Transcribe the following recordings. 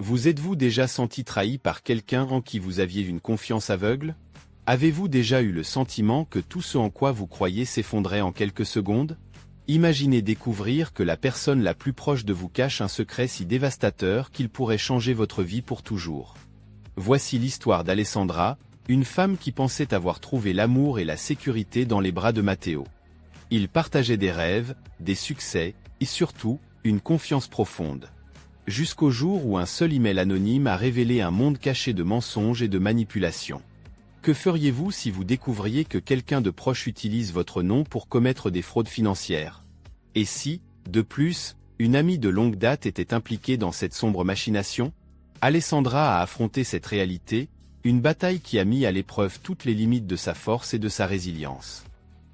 Vous êtes-vous déjà senti trahi par quelqu'un en qui vous aviez une confiance aveugle? Avez-vous déjà eu le sentiment que tout ce en quoi vous croyez s'effondrait en quelques secondes? Imaginez découvrir que la personne la plus proche de vous cache un secret si dévastateur qu'il pourrait changer votre vie pour toujours. Voici l'histoire d'Alessandra, une femme qui pensait avoir trouvé l'amour et la sécurité dans les bras de Matteo. Ils partageaient des rêves, des succès, et surtout, une confiance profonde. Jusqu'au jour où un seul email anonyme a révélé un monde caché de mensonges et de manipulations. Que feriez-vous si vous découvriez que quelqu'un de proche utilise votre nom pour commettre des fraudes financières? Et si, de plus, une amie de longue date était impliquée dans cette sombre machination? Alessandra a affronté cette réalité, une bataille qui a mis à l'épreuve toutes les limites de sa force et de sa résilience.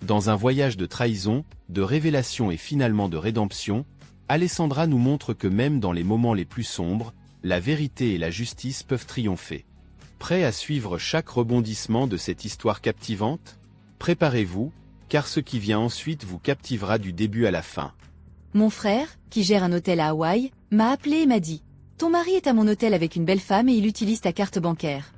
Dans un voyage de trahison, de révélation et finalement de rédemption, Alessandra nous montre que même dans les moments les plus sombres, la vérité et la justice peuvent triompher. Prêt à suivre chaque rebondissement de cette histoire captivante? Préparez-vous, car ce qui vient ensuite vous captivera du début à la fin. Mon frère, qui gère un hôtel à Hawaï, m'a appelé et m'a dit « Ton mari est à mon hôtel avec une belle femme et il utilise ta carte bancaire. »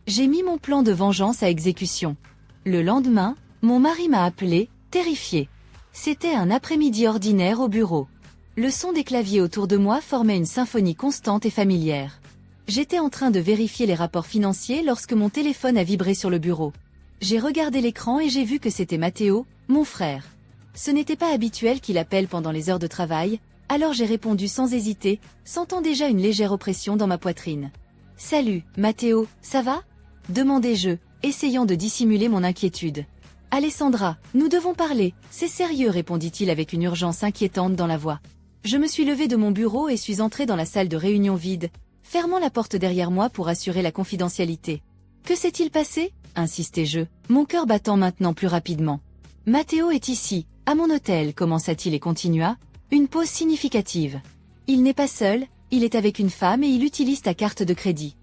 J'ai mis mon plan de vengeance à exécution. Le lendemain, mon mari m'a appelé, terrifié. C'était un après-midi ordinaire au bureau. Le son des claviers autour de moi formait une symphonie constante et familière. J'étais en train de vérifier les rapports financiers lorsque mon téléphone a vibré sur le bureau. J'ai regardé l'écran et j'ai vu que c'était Matteo, mon frère. Ce n'était pas habituel qu'il appelle pendant les heures de travail, alors j'ai répondu sans hésiter, sentant déjà une légère oppression dans ma poitrine. « Salut, Matteo, ça va ?» demandai-je, essayant de dissimuler mon inquiétude. « Alessandra, nous devons parler, c'est sérieux » répondit-il avec une urgence inquiétante dans la voix. Je me suis levée de mon bureau et suis entrée dans la salle de réunion vide, fermant la porte derrière moi pour assurer la confidentialité. « Que s'est-il passé ?» insistai-je, mon cœur battant maintenant plus rapidement. « Matteo est ici, à mon hôtel » commença-t-il et continua, une pause significative. « Il n'est pas seul, il est avec une femme et il utilise ta carte de crédit. »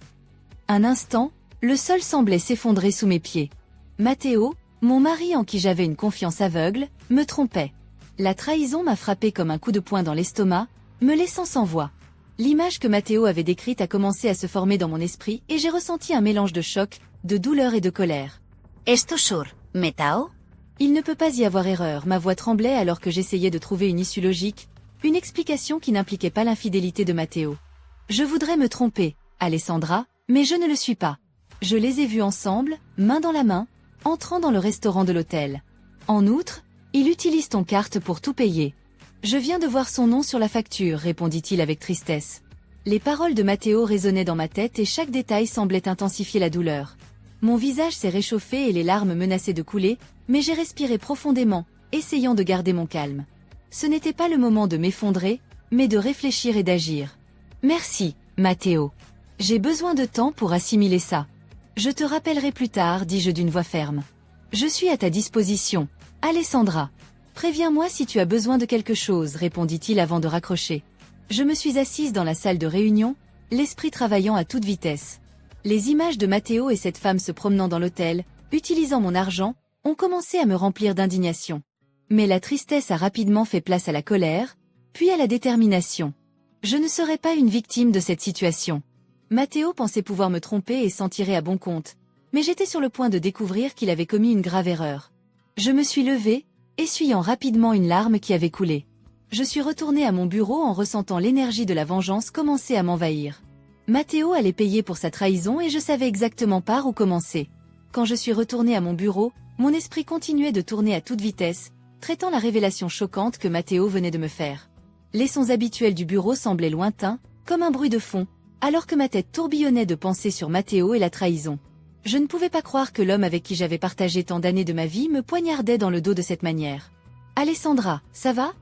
Un instant, le sol semblait s'effondrer sous mes pieds. Matteo, mon mari en qui j'avais une confiance aveugle, me trompait. La trahison m'a frappé comme un coup de poing dans l'estomac, me laissant sans voix. L'image que Matteo avait décrite a commencé à se former dans mon esprit et j'ai ressenti un mélange de choc, de douleur et de colère. « ¿Esto sur, Metao ?» Il ne peut pas y avoir erreur, ma voix tremblait alors que j'essayais de trouver une issue logique, une explication qui n'impliquait pas l'infidélité de Matteo. Je voudrais me tromper, Alessandra, mais je ne le suis pas. Je les ai vus ensemble, main dans la main, entrant dans le restaurant de l'hôtel. En outre, il utilise ton carte pour tout payer. Je viens de voir son nom sur la facture, répondit-il avec tristesse. Les paroles de Matteo résonnaient dans ma tête et chaque détail semblait intensifier la douleur. Mon visage s'est réchauffé et les larmes menaçaient de couler, mais j'ai respiré profondément, essayant de garder mon calme. Ce n'était pas le moment de m'effondrer, mais de réfléchir et d'agir. Merci, Matteo. J'ai besoin de temps pour assimiler ça. Je te rappellerai plus tard, dis-je d'une voix ferme. Je suis à ta disposition, Alessandra. Préviens-moi si tu as besoin de quelque chose, répondit-il avant de raccrocher. Je me suis assise dans la salle de réunion, l'esprit travaillant à toute vitesse. Les images de Matteo et cette femme se promenant dans l'hôtel, utilisant mon argent, ont commencé à me remplir d'indignation. Mais la tristesse a rapidement fait place à la colère, puis à la détermination. Je ne serais pas une victime de cette situation. Matteo pensait pouvoir me tromper et s'en tirer à bon compte, mais j'étais sur le point de découvrir qu'il avait commis une grave erreur. Je me suis levée, essuyant rapidement une larme qui avait coulé. Je suis retournée à mon bureau en ressentant l'énergie de la vengeance commencer à m'envahir. Matteo allait payer pour sa trahison et je savais exactement par où commencer. Quand je suis retournée à mon bureau, mon esprit continuait de tourner à toute vitesse, traitant la révélation choquante que Matteo venait de me faire. Les sons habituels du bureau semblaient lointains, comme un bruit de fond, alors que ma tête tourbillonnait de pensées sur Matteo et la trahison. Je ne pouvais pas croire que l'homme avec qui j'avais partagé tant d'années de ma vie me poignardait dans le dos de cette manière. « Alessandra, ça va ?»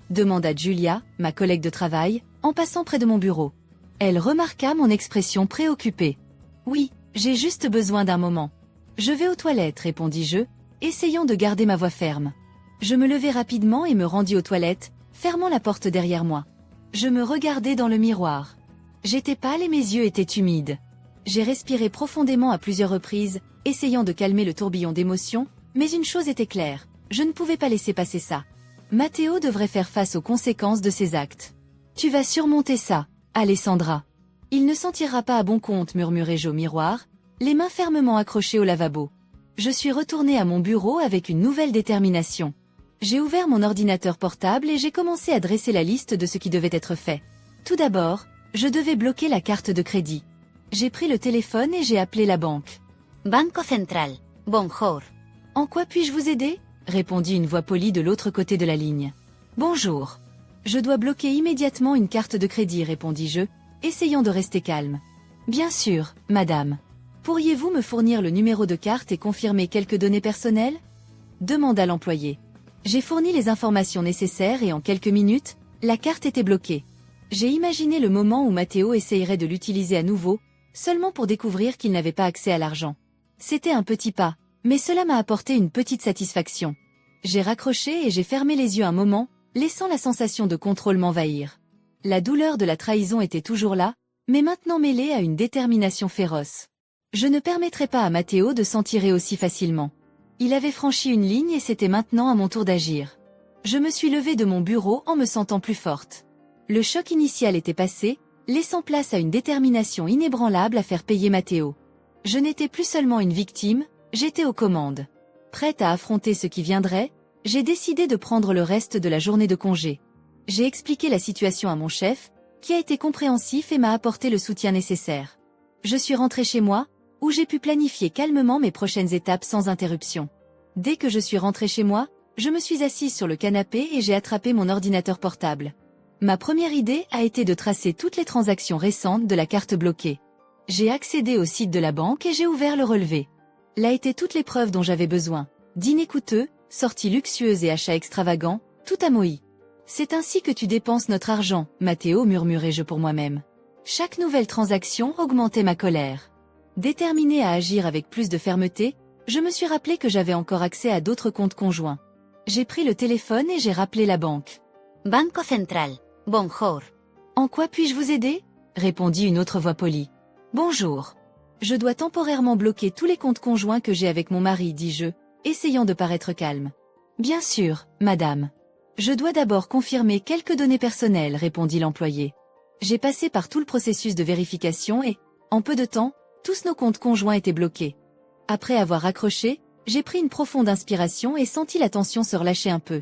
demanda Julia, ma collègue de travail, en passant près de mon bureau. Elle remarqua mon expression préoccupée. « Oui, j'ai juste besoin d'un moment. Je vais aux toilettes, répondis-je, essayant de garder ma voix ferme. Je me levai rapidement et me rendis aux toilettes, fermant la porte derrière moi. Je me regardais dans le miroir. J'étais pâle et mes yeux étaient humides. J'ai respiré profondément à plusieurs reprises, essayant de calmer le tourbillon d'émotions, mais une chose était claire, je ne pouvais pas laisser passer ça. Matteo devrait faire face aux conséquences de ses actes. « Tu vas surmonter ça, Alessandra. » Il ne s'en tirera pas à bon compte, murmurai-je au miroir, les mains fermement accrochées au lavabo. Je suis retournée à mon bureau avec une nouvelle détermination. J'ai ouvert mon ordinateur portable et j'ai commencé à dresser la liste de ce qui devait être fait. Tout d'abord, je devais bloquer la carte de crédit. J'ai pris le téléphone et j'ai appelé la banque. Banco Central. Bonjour. En quoi puis-je vous aider? Répondit une voix polie de l'autre côté de la ligne. Bonjour. Je dois bloquer immédiatement une carte de crédit, répondis-je, essayant de rester calme. Bien sûr, madame. Pourriez-vous me fournir le numéro de carte et confirmer quelques données personnelles? Demanda l'employé. J'ai fourni les informations nécessaires et en quelques minutes, la carte était bloquée. J'ai imaginé le moment où Matteo essayerait de l'utiliser à nouveau, seulement pour découvrir qu'il n'avait pas accès à l'argent. C'était un petit pas, mais cela m'a apporté une petite satisfaction. J'ai raccroché et j'ai fermé les yeux un moment, laissant la sensation de contrôle m'envahir. La douleur de la trahison était toujours là, mais maintenant mêlée à une détermination féroce. Je ne permettrai pas à Matteo de s'en tirer aussi facilement. Il avait franchi une ligne et c'était maintenant à mon tour d'agir. Je me suis levée de mon bureau en me sentant plus forte. Le choc initial était passé, laissant place à une détermination inébranlable à faire payer Matteo. Je n'étais plus seulement une victime, j'étais aux commandes. Prête à affronter ce qui viendrait, j'ai décidé de prendre le reste de la journée de congé. J'ai expliqué la situation à mon chef, qui a été compréhensif et m'a apporté le soutien nécessaire. Je suis rentrée chez moi, où j'ai pu planifier calmement mes prochaines étapes sans interruption. Dès que je suis rentrée chez moi, je me suis assise sur le canapé et j'ai attrapé mon ordinateur portable. Ma première idée a été de tracer toutes les transactions récentes de la carte bloquée. J'ai accédé au site de la banque et j'ai ouvert le relevé. Là étaient toutes les preuves dont j'avais besoin. Dîner coûteux, sorties luxueuses et achats extravagants, tout à Moïse. C'est ainsi que tu dépenses notre argent, Matteo, murmurai-je pour moi-même. Chaque nouvelle transaction augmentait ma colère. Déterminée à agir avec plus de fermeté, je me suis rappelé que j'avais encore accès à d'autres comptes conjoints. J'ai pris le téléphone et j'ai rappelé la banque. Banco Central. Bonjour. En quoi puis-je vous aider? Répondit une autre voix polie. Bonjour. Je dois temporairement bloquer tous les comptes conjoints que j'ai avec mon mari, dis-je, essayant de paraître calme. Bien sûr, madame. Je dois d'abord confirmer quelques données personnelles, répondit l'employé. J'ai passé par tout le processus de vérification et, en peu de temps, tous nos comptes conjoints étaient bloqués. Après avoir raccroché, j'ai pris une profonde inspiration et senti la tension se relâcher un peu.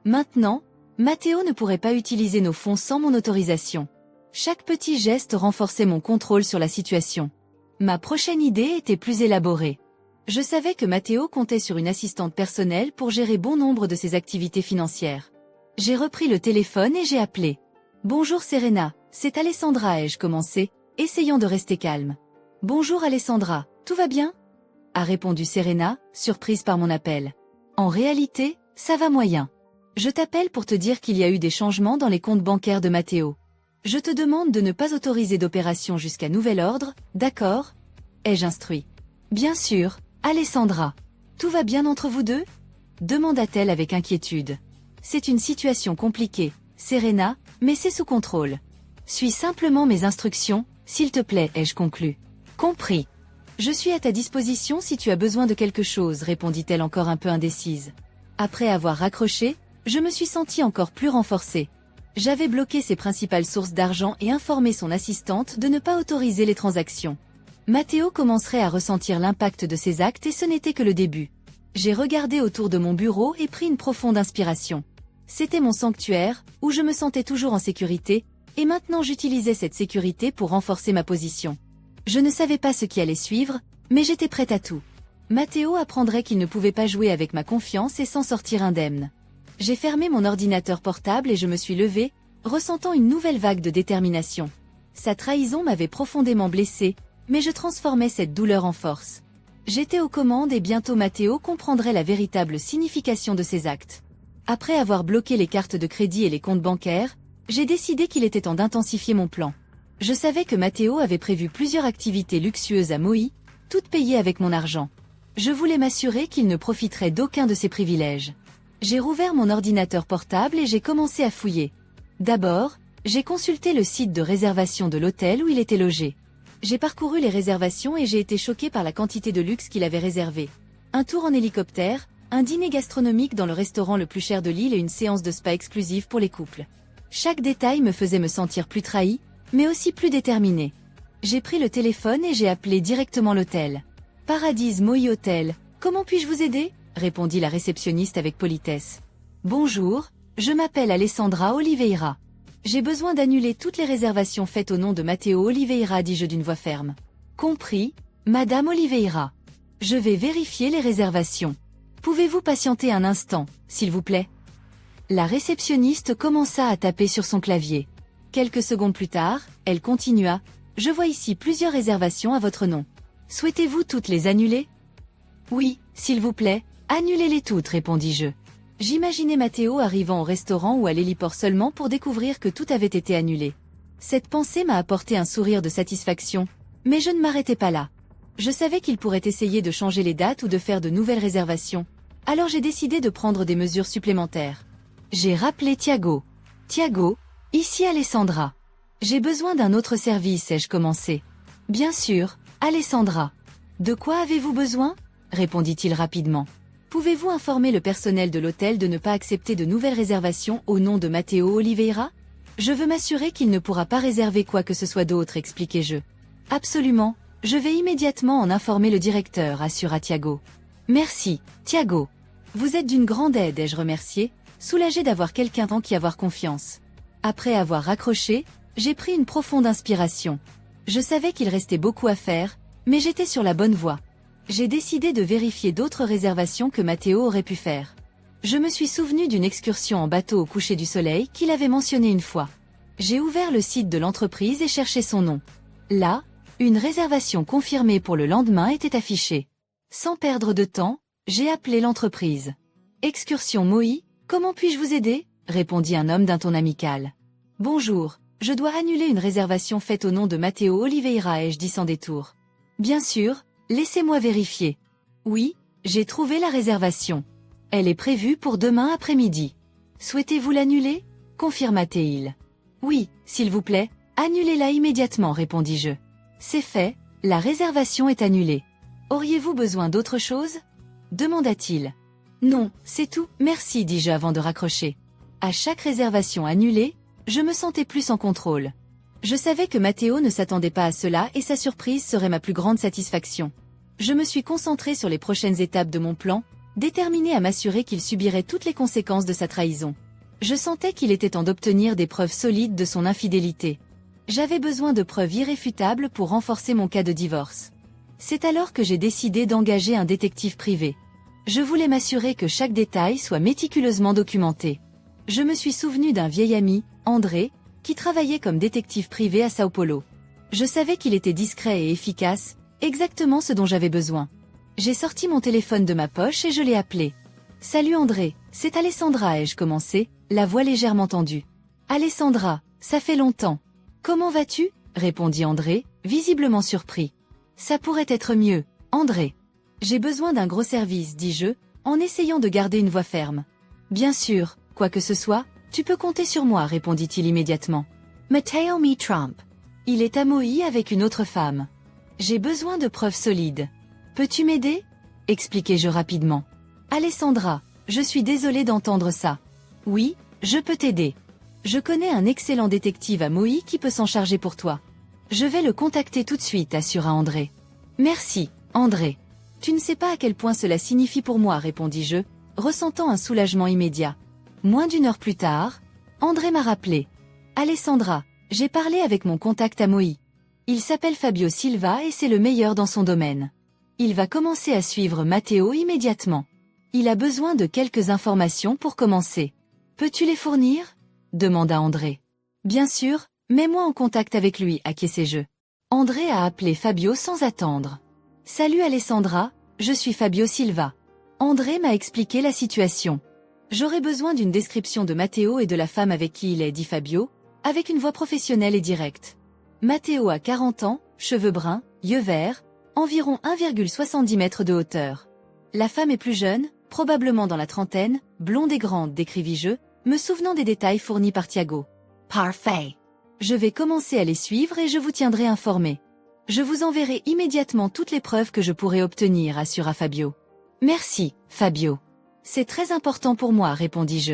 Maintenant, Matteo ne pourrait pas utiliser nos fonds sans mon autorisation. Chaque petit geste renforçait mon contrôle sur la situation. Ma prochaine idée était plus élaborée. Je savais que Matteo comptait sur une assistante personnelle pour gérer bon nombre de ses activités financières. J'ai repris le téléphone et j'ai appelé. Bonjour Serena, c'est Alessandra, ai-je commencé, essayant de rester calme. Bonjour Alessandra, tout va bien? A répondu Serena, surprise par mon appel. En réalité, ça va moyen. Je t'appelle pour te dire qu'il y a eu des changements dans les comptes bancaires de Matteo. Je te demande de ne pas autoriser d'opération jusqu'à nouvel ordre, d'accord? Ai-je instruit. Bien sûr, Alessandra. Tout va bien entre vous deux? Demanda-t-elle avec inquiétude. C'est une situation compliquée, Serena, mais c'est sous contrôle. Suis simplement mes instructions, s'il te plaît, ai-je conclu. Compris. Je suis à ta disposition si tu as besoin de quelque chose, répondit-elle encore un peu indécise. Après avoir raccroché, je me suis sentie encore plus renforcée. J'avais bloqué ses principales sources d'argent et informé son assistante de ne pas autoriser les transactions. Matteo commencerait à ressentir l'impact de ses actes et ce n'était que le début. J'ai regardé autour de mon bureau et pris une profonde inspiration. C'était mon sanctuaire, où je me sentais toujours en sécurité, et maintenant j'utilisais cette sécurité pour renforcer ma position. Je ne savais pas ce qui allait suivre, mais j'étais prête à tout. Matteo apprendrait qu'il ne pouvait pas jouer avec ma confiance et s'en sortir indemne. J'ai fermé mon ordinateur portable et je me suis levée, ressentant une nouvelle vague de détermination. Sa trahison m'avait profondément blessée, mais je transformais cette douleur en force. J'étais aux commandes et bientôt Matteo comprendrait la véritable signification de ses actes. Après avoir bloqué les cartes de crédit et les comptes bancaires, j'ai décidé qu'il était temps d'intensifier mon plan. Je savais que Matteo avait prévu plusieurs activités luxueuses à Moïse, toutes payées avec mon argent. Je voulais m'assurer qu'il ne profiterait d'aucun de ses privilèges. J'ai rouvert mon ordinateur portable et j'ai commencé à fouiller. D'abord, j'ai consulté le site de réservation de l'hôtel où il était logé. J'ai parcouru les réservations et j'ai été choquée par la quantité de luxe qu'il avait réservé. Un tour en hélicoptère, un dîner gastronomique dans le restaurant le plus cher de l'île et une séance de spa exclusive pour les couples. Chaque détail me faisait me sentir plus trahie, mais aussi plus déterminée. J'ai pris le téléphone et j'ai appelé directement l'hôtel. Paradise Moi Hotel, comment puis-je vous aider? Répondit la réceptionniste avec politesse. Bonjour, je m'appelle Alessandra Oliveira. J'ai besoin d'annuler toutes les réservations faites au nom de Matteo Oliveira, dis-je d'une voix ferme. Compris, Madame Oliveira. Je vais vérifier les réservations. Pouvez-vous patienter un instant, s'il vous plaît? La réceptionniste commença à taper sur son clavier. Quelques secondes plus tard, elle continua. Je vois ici plusieurs réservations à votre nom. Souhaitez-vous toutes les annuler? Oui, s'il vous plaît, annulez-les toutes, répondis-je. J'imaginais Matteo arrivant au restaurant ou à l'héliport seulement pour découvrir que tout avait été annulé. Cette pensée m'a apporté un sourire de satisfaction, mais je ne m'arrêtais pas là. Je savais qu'il pourrait essayer de changer les dates ou de faire de nouvelles réservations, alors j'ai décidé de prendre des mesures supplémentaires. J'ai rappelé Thiago. Thiago, ici Alessandra. J'ai besoin d'un autre service, ai-je commencé. Bien sûr, Alessandra. De quoi avez-vous besoin? Répondit-il rapidement. Pouvez-vous informer le personnel de l'hôtel de ne pas accepter de nouvelles réservations au nom de Matteo Oliveira? Je veux m'assurer qu'il ne pourra pas réserver quoi que ce soit d'autre, expliquai-je. Absolument, je vais immédiatement en informer le directeur, assura Thiago. Merci, Thiago. Vous êtes d'une grande aide, ai-je remercié, soulagé d'avoir quelqu'un en qui avoir confiance. Après avoir raccroché, j'ai pris une profonde inspiration. Je savais qu'il restait beaucoup à faire, mais j'étais sur la bonne voie. J'ai décidé de vérifier d'autres réservations que Matteo aurait pu faire. Je me suis souvenu d'une excursion en bateau au coucher du soleil qu'il avait mentionné une fois. J'ai ouvert le site de l'entreprise et cherché son nom. Là, une réservation confirmée pour le lendemain était affichée. Sans perdre de temps, j'ai appelé l'entreprise. Excursion Moi, comment puis-je vous aider? Répondit un homme d'un ton amical. Bonjour, je dois annuler une réservation faite au nom de Matteo Oliveira, ai-je dit sans détour. Bien sûr, laissez-moi vérifier. Oui, j'ai trouvé la réservation. Elle est prévue pour demain après-midi. Souhaitez-vous l'annuler? Confirma-t-il. Oui, s'il vous plaît, annulez-la immédiatement, répondis-je. C'est fait, la réservation est annulée. Auriez-vous besoin d'autre chose? Demanda-t-il. Non, c'est tout, merci, dis-je avant de raccrocher. À chaque réservation annulée, je me sentais plus en contrôle. Je savais que Matteo ne s'attendait pas à cela et sa surprise serait ma plus grande satisfaction. Je me suis concentré sur les prochaines étapes de mon plan, déterminé à m'assurer qu'il subirait toutes les conséquences de sa trahison. Je sentais qu'il était temps d'obtenir des preuves solides de son infidélité. J'avais besoin de preuves irréfutables pour renforcer mon cas de divorce. C'est alors que j'ai décidé d'engager un détective privé. Je voulais m'assurer que chaque détail soit méticuleusement documenté. Je me suis souvenu d'un vieil ami, André, qui travaillait comme détective privé à Sao Paulo. Je savais qu'il était discret et efficace, exactement ce dont j'avais besoin. J'ai sorti mon téléphone de ma poche et je l'ai appelé. « Salut André, c'est Alessandra » ai-je commencé, la voix légèrement tendue. « Alessandra, ça fait longtemps. Comment vas-tu » répondit André, visiblement surpris. « Ça pourrait être mieux, André. J'ai besoin d'un gros service, dis-je, en essayant de garder une voix ferme. Bien sûr, quoi que ce soit, tu peux compter sur moi, répondit-il immédiatement. Matteo me trompe. Il est à Moi avec une autre femme. J'ai besoin de preuves solides. Peux-tu m'aider? Expliquai-je rapidement. Alessandra, je suis désolée d'entendre ça. Oui, je peux t'aider. Je connais un excellent détective à Moi qui peut s'en charger pour toi. Je vais le contacter tout de suite, assura André. Merci, André. Tu ne sais pas à quel point cela signifie pour moi, répondis-je, ressentant un soulagement immédiat. Moins d'une heure plus tard, André m'a rappelé. Alessandra, j'ai parlé avec mon contact à Moi. Il s'appelle Fabio Silva et c'est le meilleur dans son domaine. Il va commencer à suivre Matteo immédiatement. Il a besoin de quelques informations pour commencer. Peux-tu les fournir? Demanda André. Bien sûr, mets-moi en contact avec lui, acquiesçai-je. André a appelé Fabio sans attendre. Salut Alessandra, je suis Fabio Silva. André m'a expliqué la situation. J'aurais besoin d'une description de Matteo et de la femme avec qui il est, dit Fabio, avec une voix professionnelle et directe. Matteo a 40 ans, cheveux bruns, yeux verts, environ 1,70 m de hauteur. La femme est plus jeune, probablement dans la trentaine, blonde et grande, décrivis-je, me souvenant des détails fournis par Thiago. Parfait. Je vais commencer à les suivre et je vous tiendrai informé. Je vous enverrai immédiatement toutes les preuves que je pourrai obtenir, assura Fabio. Merci, Fabio. C'est très important pour moi, répondis-je.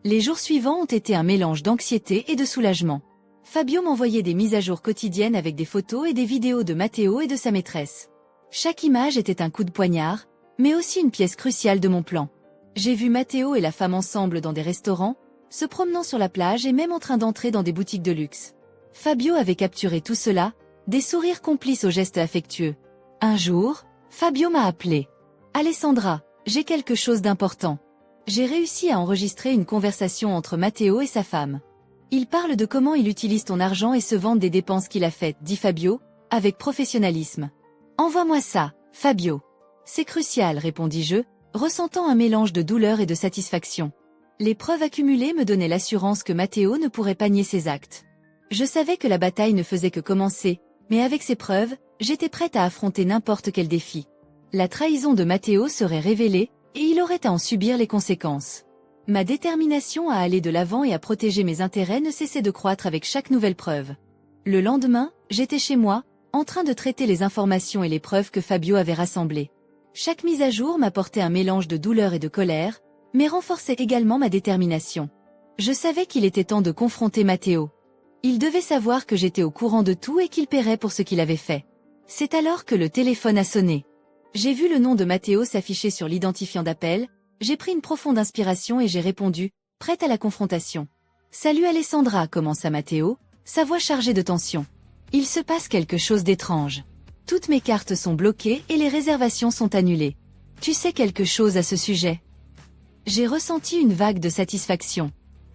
Les jours suivants ont été un mélange d'anxiété et de soulagement. Fabio m'envoyait des mises à jour quotidiennes avec des photos et des vidéos de Matteo et de sa maîtresse. Chaque image était un coup de poignard, mais aussi une pièce cruciale de mon plan. J'ai vu Matteo et la femme ensemble dans des restaurants, se promenant sur la plage et même en train d'entrer dans des boutiques de luxe. Fabio avait capturé tout cela, des sourires complices aux gestes affectueux. Un jour, Fabio m'a appelé. « Alessandra, j'ai quelque chose d'important. » J'ai réussi à enregistrer une conversation entre Matteo et sa femme. Il parle de comment il utilise ton argent et se vante des dépenses qu'il a faites, dit Fabio, avec professionnalisme. « Envoie-moi ça, Fabio. » C'est crucial, répondis-je, ressentant un mélange de douleur et de satisfaction. Les preuves accumulées me donnaient l'assurance que Matteo ne pourrait pas nier ses actes. Je savais que la bataille ne faisait que commencer, mais avec ces preuves, j'étais prête à affronter n'importe quel défi. La trahison de Matteo serait révélée, et il aurait à en subir les conséquences. Ma détermination à aller de l'avant et à protéger mes intérêts ne cessait de croître avec chaque nouvelle preuve. Le lendemain, j'étais chez moi, en train de traiter les informations et les preuves que Fabio avait rassemblées. Chaque mise à jour m'apportait un mélange de douleur et de colère, mais renforçait également ma détermination. Je savais qu'il était temps de confronter Matteo. Il devait savoir que j'étais au courant de tout et qu'il paierait pour ce qu'il avait fait. C'est alors que le téléphone a sonné. J'ai vu le nom de Matteo s'afficher sur l'identifiant d'appel, j'ai pris une profonde inspiration et j'ai répondu, prête à la confrontation. « Salut Alessandra » commença Matteo, sa voix chargée de tension. « Il se passe quelque chose d'étrange. Toutes mes cartes sont bloquées et les réservations sont annulées. Tu sais quelque chose à ce sujet ?» J'ai ressenti une vague de satisfaction.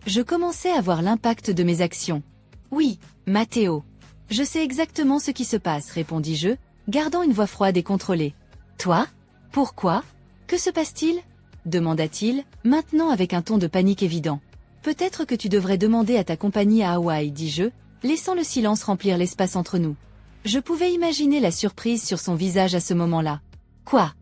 Je commençais à voir l'impact de mes actions. « Oui, Matteo. Je sais exactement ce qui se passe » répondis-je, gardant une voix froide et contrôlée. « Toi ? Pourquoi ? Que se passe-t-il » demanda-t-il, maintenant avec un ton de panique évident. « Peut-être que tu devrais demander à ta compagnie à Hawaï, dis-je, laissant le silence remplir l'espace entre nous. Je pouvais imaginer la surprise sur son visage à ce moment-là. « Quoi ?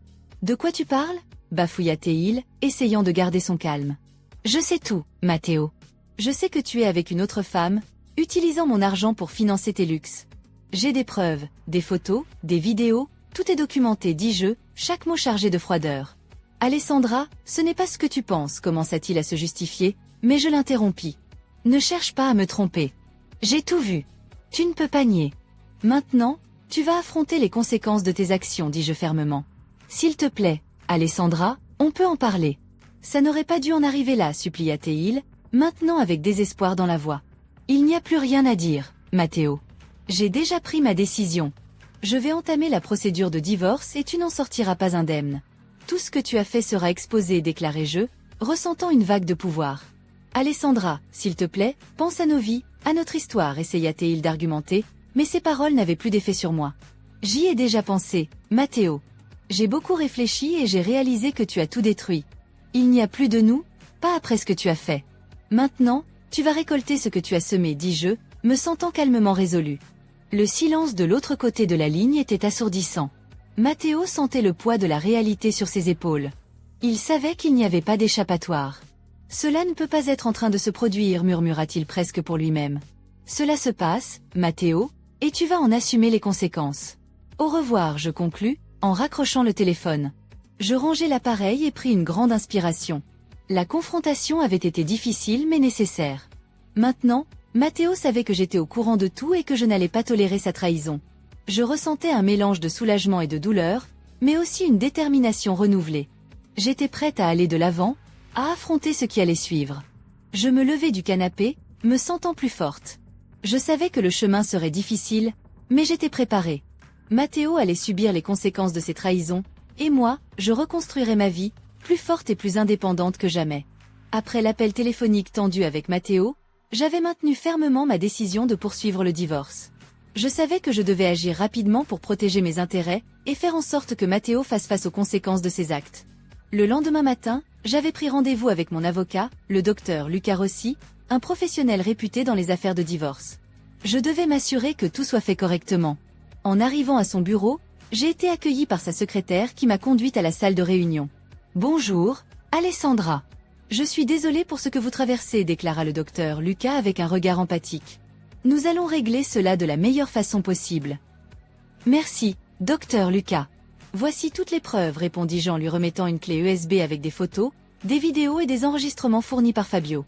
De quoi tu parles » bafouilla-t-il, essayant de garder son calme. « Je sais tout, Matteo. Je sais que tu es avec une autre femme, utilisant mon argent pour financer tes luxes. J'ai des preuves, des photos, des vidéos, tout est documenté, dis-je, chaque mot chargé de froideur. « Alessandra, ce n'est pas ce que tu penses » commença-t-il à se justifier, mais je l'interrompis. « Ne cherche pas à me tromper. J'ai tout vu. Tu ne peux pas nier. Maintenant, tu vas affronter les conséquences de tes actions, dis-je fermement. S'il te plaît, Alessandra, on peut en parler. Ça n'aurait pas dû en arriver là, supplia-t-il, maintenant avec désespoir dans la voix. Il n'y a plus rien à dire, Matteo. J'ai déjà pris ma décision. Je vais entamer la procédure de divorce et tu n'en sortiras pas indemne. Tout ce que tu as fait sera exposé, déclarai-je, ressentant une vague de pouvoir. Alessandra, s'il te plaît, pense à nos vies, à notre histoire, essaya-t-il d'argumenter, mais ces paroles n'avaient plus d'effet sur moi. J'y ai déjà pensé, Matteo. J'ai beaucoup réfléchi et j'ai réalisé que tu as tout détruit. Il n'y a plus de nous, pas après ce que tu as fait. Maintenant, tu vas récolter ce que tu as semé, dis-je, me sentant calmement résolu. Le silence de l'autre côté de la ligne était assourdissant. Matteo sentait le poids de la réalité sur ses épaules. Il savait qu'il n'y avait pas d'échappatoire. « Cela ne peut pas être en train de se produire » murmura-t-il presque pour lui-même. « Cela se passe, Matteo, et tu vas en assumer les conséquences. Au revoir, je conclus, en raccrochant le téléphone. Je rangeai l'appareil et pris une grande inspiration. La confrontation avait été difficile mais nécessaire. Maintenant, Matteo savait que j'étais au courant de tout et que je n'allais pas tolérer sa trahison. Je ressentais un mélange de soulagement et de douleur, mais aussi une détermination renouvelée. J'étais prête à aller de l'avant, à affronter ce qui allait suivre. Je me levai du canapé, me sentant plus forte. Je savais que le chemin serait difficile, mais j'étais préparée. Matteo allait subir les conséquences de ses trahisons, et moi, je reconstruirais ma vie, plus forte et plus indépendante que jamais. Après l'appel téléphonique tendu avec Matteo, j'avais maintenu fermement ma décision de poursuivre le divorce. Je savais que je devais agir rapidement pour protéger mes intérêts et faire en sorte que Matteo fasse face aux conséquences de ses actes. Le lendemain matin, j'avais pris rendez-vous avec mon avocat, le docteur Luca Rossi, un professionnel réputé dans les affaires de divorce. Je devais m'assurer que tout soit fait correctement. En arrivant à son bureau, j'ai été accueillie par sa secrétaire qui m'a conduite à la salle de réunion. « Bonjour, Alessandra. Je suis désolée pour ce que vous traversez » déclara le docteur Luca avec un regard empathique. « Nous allons régler cela de la meilleure façon possible. »« Merci, docteur Luca. Voici toutes les preuves » répondis-je en lui remettant une clé USB avec des photos, des vidéos et des enregistrements fournis par Fabio.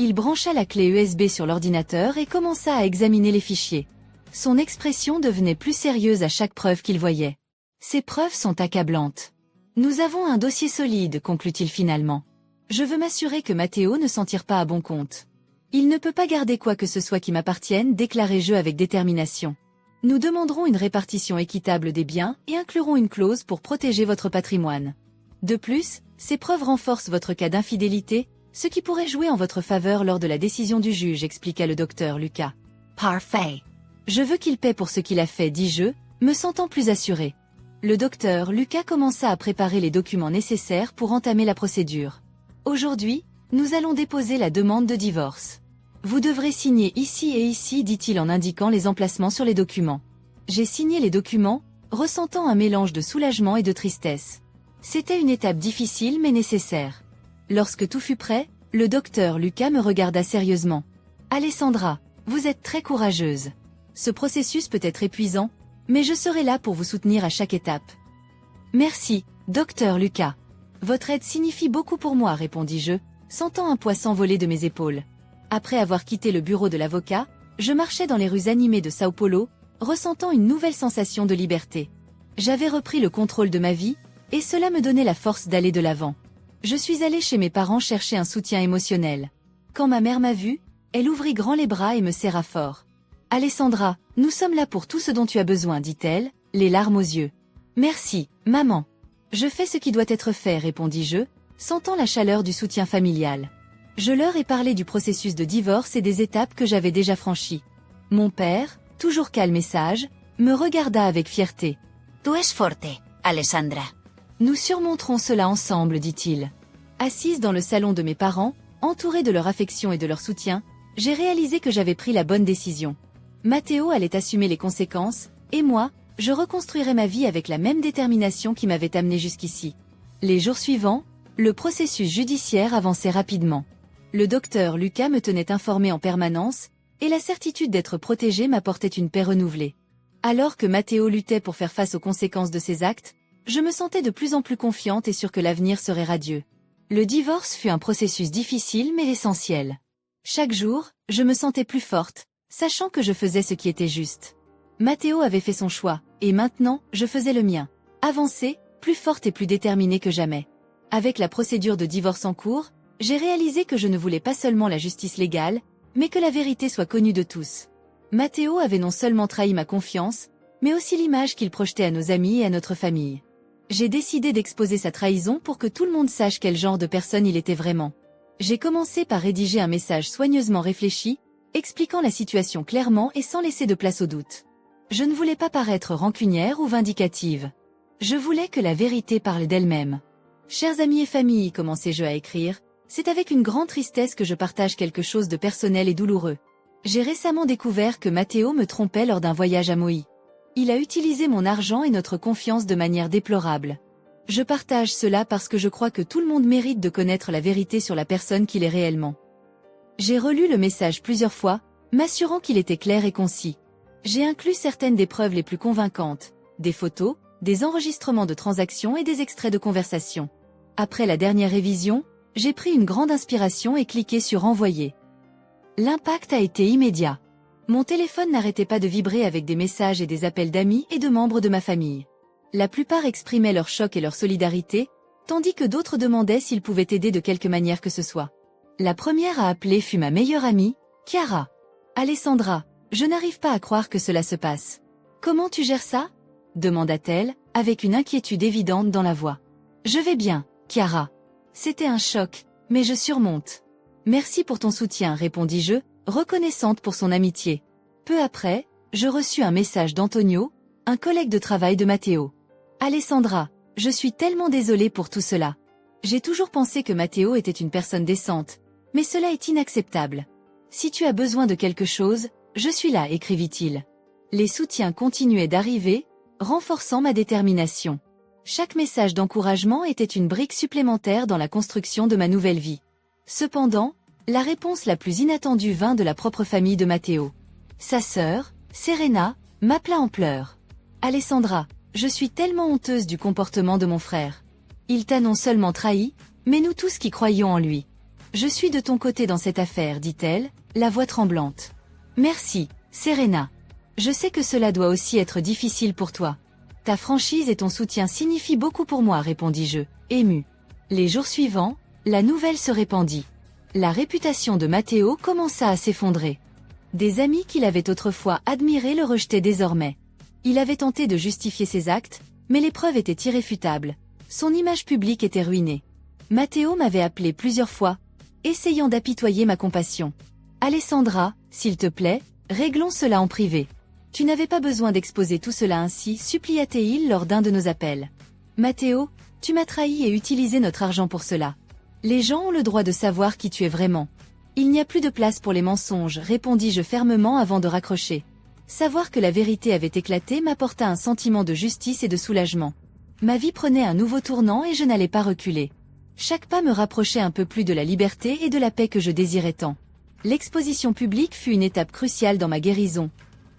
Il brancha la clé USB sur l'ordinateur et commença à examiner les fichiers. Son expression devenait plus sérieuse à chaque preuve qu'il voyait. Ces preuves sont accablantes. Nous avons un dossier solide, conclut-il finalement. Je veux m'assurer que Matteo ne s'en tire pas à bon compte. Il ne peut pas garder quoi que ce soit qui m'appartienne, déclarai-je avec détermination. Nous demanderons une répartition équitable des biens et inclurons une clause pour protéger votre patrimoine. De plus, ces preuves renforcent votre cas d'infidélité, ce qui pourrait jouer en votre faveur lors de la décision du juge, expliqua le docteur Lucas. Parfait. Je veux qu'il paie pour ce qu'il a fait, dis-je, me sentant plus assuré. Le docteur Lucas commença à préparer les documents nécessaires pour entamer la procédure. Aujourd'hui, nous allons déposer la demande de divorce. Vous devrez signer ici et ici, dit-il en indiquant les emplacements sur les documents. J'ai signé les documents, ressentant un mélange de soulagement et de tristesse. C'était une étape difficile mais nécessaire. Lorsque tout fut prêt, le docteur Lucas me regarda sérieusement. « Alessandra, vous êtes très courageuse. Ce processus peut être épuisant, mais je serai là pour vous soutenir à chaque étape. »« Merci, docteur Lucas. Votre aide signifie beaucoup pour moi, répondis-je, sentant un poids s'envoler de mes épaules. Après avoir quitté le bureau de l'avocat, je marchais dans les rues animées de Sao Paulo, ressentant une nouvelle sensation de liberté. J'avais repris le contrôle de ma vie, et cela me donnait la force d'aller de l'avant. Je suis allée chez mes parents chercher un soutien émotionnel. Quand ma mère m'a vue, elle ouvrit grand les bras et me serra fort. « Alessandra, nous sommes là pour tout ce dont tu as besoin, dit-elle, les larmes aux yeux. « Merci, maman. Je fais ce qui doit être fait, répondis-je, sentant la chaleur du soutien familial. Je leur ai parlé du processus de divorce et des étapes que j'avais déjà franchies. Mon père, toujours calme et sage, me regarda avec fierté. « Tu es forte, Alessandra. » « Nous surmonterons cela ensemble, dit-il. » Assise dans le salon de mes parents, entourée de leur affection et de leur soutien, j'ai réalisé que j'avais pris la bonne décision. Matteo allait assumer les conséquences, et moi, je reconstruirais ma vie avec la même détermination qui m'avait amené jusqu'ici. Les jours suivants, le processus judiciaire avançait rapidement. Le docteur Lucas me tenait informé en permanence, et la certitude d'être protégé m'apportait une paix renouvelée. Alors que Matteo luttait pour faire face aux conséquences de ses actes, je me sentais de plus en plus confiante et sûre que l'avenir serait radieux. Le divorce fut un processus difficile mais essentiel. Chaque jour, je me sentais plus forte, sachant que je faisais ce qui était juste. Matteo avait fait son choix, et maintenant, je faisais le mien. Avancer, plus forte et plus déterminée que jamais. Avec la procédure de divorce en cours, j'ai réalisé que je ne voulais pas seulement la justice légale, mais que la vérité soit connue de tous. Matteo avait non seulement trahi ma confiance, mais aussi l'image qu'il projetait à nos amis et à notre famille. J'ai décidé d'exposer sa trahison pour que tout le monde sache quel genre de personne il était vraiment. J'ai commencé par rédiger un message soigneusement réfléchi, expliquant la situation clairement et sans laisser de place au doute. Je ne voulais pas paraître rancunière ou vindicative. Je voulais que la vérité parle d'elle-même. Chers amis et familles, commençai-je à écrire, c'est avec une grande tristesse que je partage quelque chose de personnel et douloureux. J'ai récemment découvert que Matteo me trompait lors d'un voyage à Maui. Il a utilisé mon argent et notre confiance de manière déplorable. Je partage cela parce que je crois que tout le monde mérite de connaître la vérité sur la personne qu'il est réellement. J'ai relu le message plusieurs fois, m'assurant qu'il était clair et concis. J'ai inclus certaines des preuves les plus convaincantes, des photos, des enregistrements de transactions et des extraits de conversation. Après la dernière révision, j'ai pris une grande inspiration et cliqué sur Envoyer. L'impact a été immédiat. Mon téléphone n'arrêtait pas de vibrer avec des messages et des appels d'amis et de membres de ma famille. La plupart exprimaient leur choc et leur solidarité, tandis que d'autres demandaient s'ils pouvaient aider de quelque manière que ce soit. La première à appeler fut ma meilleure amie, Chiara. « Alessandra, je n'arrive pas à croire que cela se passe. Comment tu gères ça ?» demanda-t-elle, avec une inquiétude évidente dans la voix. « Je vais bien, Chiara. C'était un choc, mais je surmonte. Merci pour ton soutien, répondis-je, reconnaissante pour son amitié. Peu après, je reçus un message d'Antonio, un collègue de travail de Matteo. « Alessandra, je suis tellement désolée pour tout cela. J'ai toujours pensé que Matteo était une personne décente, mais cela est inacceptable. Si tu as besoin de quelque chose, je suis là, écrivit-il. Les soutiens continuaient d'arriver, renforçant ma détermination. Chaque message d'encouragement était une brique supplémentaire dans la construction de ma nouvelle vie. Cependant, la réponse la plus inattendue vint de la propre famille de Matteo. Sa sœur, Serena, m'appela en pleurs. « Alessandra, je suis tellement honteuse du comportement de mon frère. Il t'a non seulement trahi, mais nous tous qui croyions en lui. Je suis de ton côté dans cette affaire, dit-elle, la voix tremblante. Merci, Serena. Je sais que cela doit aussi être difficile pour toi. Ta franchise et ton soutien signifient beaucoup pour moi, répondis-je, ému. Les jours suivants, la nouvelle se répandit. La réputation de Matteo commença à s'effondrer. Des amis qu'il avait autrefois admirés le rejetaient désormais. Il avait tenté de justifier ses actes, mais les preuves étaient irréfutables. Son image publique était ruinée. Matteo m'avait appelé plusieurs fois, essayant d'apitoyer ma compassion. Alessandra, s'il te plaît, réglons cela en privé. Tu n'avais pas besoin d'exposer tout cela ainsi, supplia-t-il lors d'un de nos appels. Matteo, tu m'as trahi et utilisé notre argent pour cela. Les gens ont le droit de savoir qui tu es vraiment. Il n'y a plus de place pour les mensonges, répondis-je fermement avant de raccrocher. Savoir que la vérité avait éclaté m'apporta un sentiment de justice et de soulagement. Ma vie prenait un nouveau tournant et je n'allais pas reculer. Chaque pas me rapprochait un peu plus de la liberté et de la paix que je désirais tant. L'exposition publique fut une étape cruciale dans ma guérison.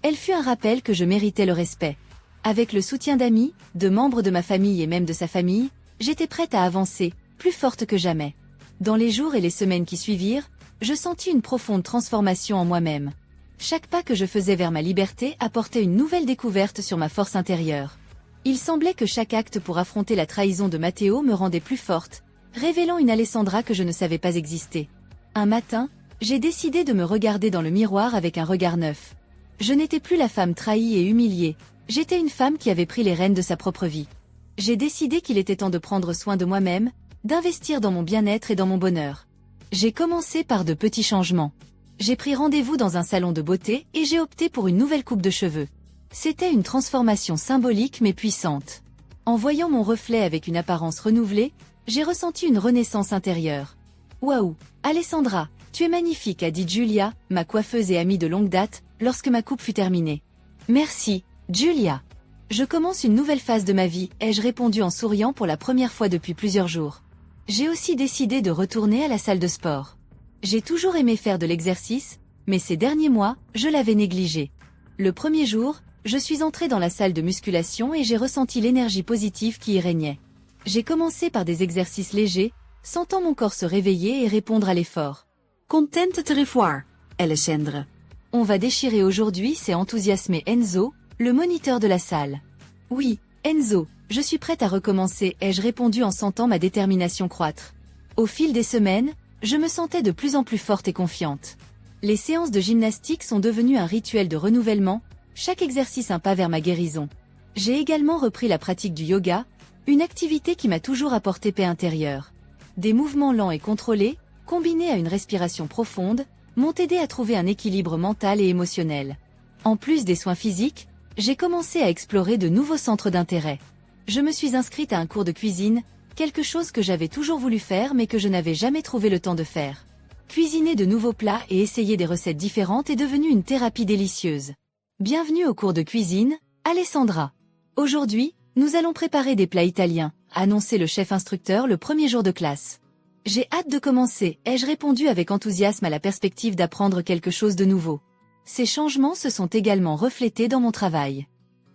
Elle fut un rappel que je méritais le respect. Avec le soutien d'amis, de membres de ma famille et même de sa famille, j'étais prête à avancer, plus forte que jamais. Dans les jours et les semaines qui suivirent, je sentis une profonde transformation en moi-même. Chaque pas que je faisais vers ma liberté apportait une nouvelle découverte sur ma force intérieure. Il semblait que chaque acte pour affronter la trahison de Matteo me rendait plus forte, révélant une Alessandra que je ne savais pas exister. Un matin, j'ai décidé de me regarder dans le miroir avec un regard neuf. Je n'étais plus la femme trahie et humiliée, j'étais une femme qui avait pris les rênes de sa propre vie. J'ai décidé qu'il était temps de prendre soin de moi-même, d'investir dans mon bien-être et dans mon bonheur. J'ai commencé par de petits changements. J'ai pris rendez-vous dans un salon de beauté et j'ai opté pour une nouvelle coupe de cheveux. C'était une transformation symbolique mais puissante. En voyant mon reflet avec une apparence renouvelée, j'ai ressenti une renaissance intérieure. Waouh, Alessandra, tu es magnifique, a dit Giulia, ma coiffeuse et amie de longue date, lorsque ma coupe fut terminée. Merci, Giulia. Je commence une nouvelle phase de ma vie, ai-je répondu en souriant pour la première fois depuis plusieurs jours. J'ai aussi décidé de retourner à la salle de sport. J'ai toujours aimé faire de l'exercice, mais ces derniers mois, je l'avais négligé. Le premier jour, je suis entrée dans la salle de musculation et j'ai ressenti l'énergie positive qui y régnait. J'ai commencé par des exercices légers, sentant mon corps se réveiller et répondre à l'effort. Contente de te revoir, Alessandra. On va déchirer aujourd'hui, s'est enthousiasmé Enzo, le moniteur de la salle. Oui, Enzo, je suis prête à recommencer, ai-je répondu en sentant ma détermination croître. Au fil des semaines, je me sentais de plus en plus forte et confiante. Les séances de gymnastique sont devenues un rituel de renouvellement, chaque exercice un pas vers ma guérison. J'ai également repris la pratique du yoga, une activité qui m'a toujours apporté paix intérieure. Des mouvements lents et contrôlés, combinés à une respiration profonde, m'ont aidé à trouver un équilibre mental et émotionnel. En plus des soins physiques, j'ai commencé à explorer de nouveaux centres d'intérêt. Je me suis inscrite à un cours de cuisine, quelque chose que j'avais toujours voulu faire mais que je n'avais jamais trouvé le temps de faire. Cuisiner de nouveaux plats et essayer des recettes différentes est devenu une thérapie délicieuse. Bienvenue au cours de cuisine, Alessandra. Aujourd'hui, nous allons préparer des plats italiens, a annoncé le chef instructeur le premier jour de classe. J'ai hâte de commencer, ai-je répondu avec enthousiasme à la perspective d'apprendre quelque chose de nouveau. Ces changements se sont également reflétés dans mon travail.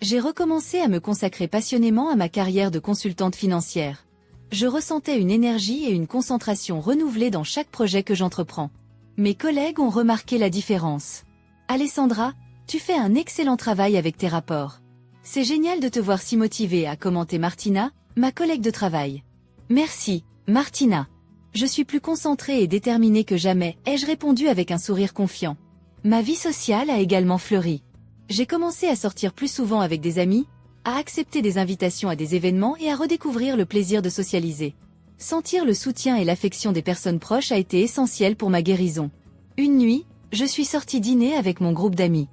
J'ai recommencé à me consacrer passionnément à ma carrière de consultante financière. Je ressentais une énergie et une concentration renouvelées dans chaque projet que j'entreprends. Mes collègues ont remarqué la différence. Alessandra, tu fais un excellent travail avec tes rapports. C'est génial de te voir si motivée, a commenté Martina, ma collègue de travail. Merci, Martina. Je suis plus concentrée et déterminée que jamais, ai-je répondu avec un sourire confiant. Ma vie sociale a également fleuri. J'ai commencé à sortir plus souvent avec des amis, à accepter des invitations à des événements et à redécouvrir le plaisir de socialiser. Sentir le soutien et l'affection des personnes proches a été essentiel pour ma guérison. Une nuit, je suis sortie dîner avec mon groupe d'amis.